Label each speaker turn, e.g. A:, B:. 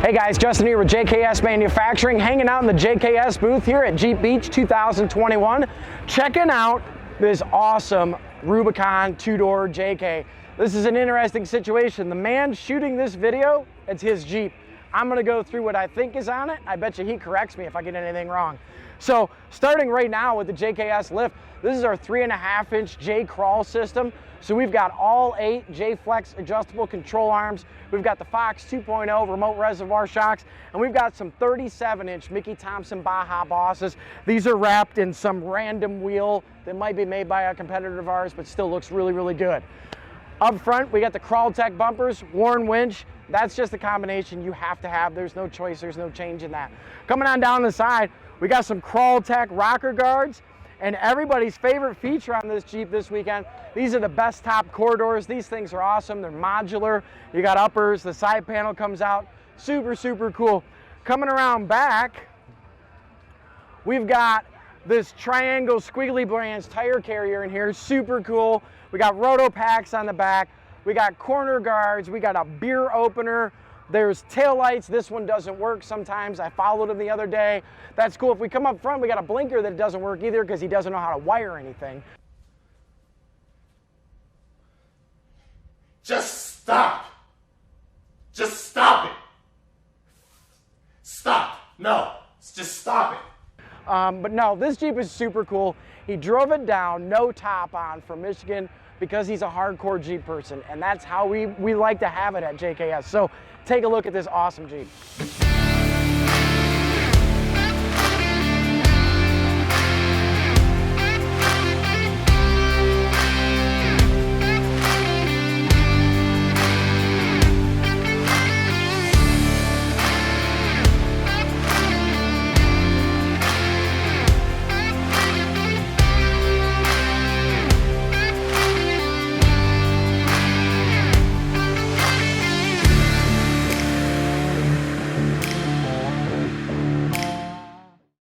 A: Hey guys, Justin here with JKS Manufacturing, hanging out in the JKS booth here at Jeep Beach 2021, checking out this awesome Rubicon two-door JK. This is an interesting situation. The man shooting this video, it's his Jeep. I'm gonna go through what I think is on it. I bet you he corrects me if I get anything wrong. So starting right now with the JKS Lift, this is our 3.5-inch J crawl system. So we've got all 8 J Flex adjustable control arms. We've got the Fox 2.0 remote reservoir shocks, and we've got some 37-inch Mickey Thompson Baja bosses. These are wrapped in some random wheel that might be made by a competitor of ours, but still looks really, really good. Up front, we got the Crawltek bumpers, Warn winch. That's just a combination you have to have. There's no choice, there's no change in that. Coming on down the side, we got some Crawltek rocker guards, and everybody's favorite feature on this Jeep this weekend, these are the best top corridors. These things are awesome. They're modular. You got uppers, the side panel comes out. Super, super cool. Coming around back, we've got this triangle squiggly branch tire carrier in here. Super cool. We got roto packs on the back. We got corner guards. We got a beer opener. There's tail lights. This one doesn't work sometimes. I followed him the other day. That's cool. If we come up front, we got a blinker that doesn't work either because he doesn't know how to wire anything.
B: Just stop. Just stop it. Stop. No, just stop it.
A: But no, this Jeep is super cool. He drove it down, no top on, from Michigan because he's a hardcore Jeep person, and that's how we like to have it at JKS. So take a look at this awesome Jeep.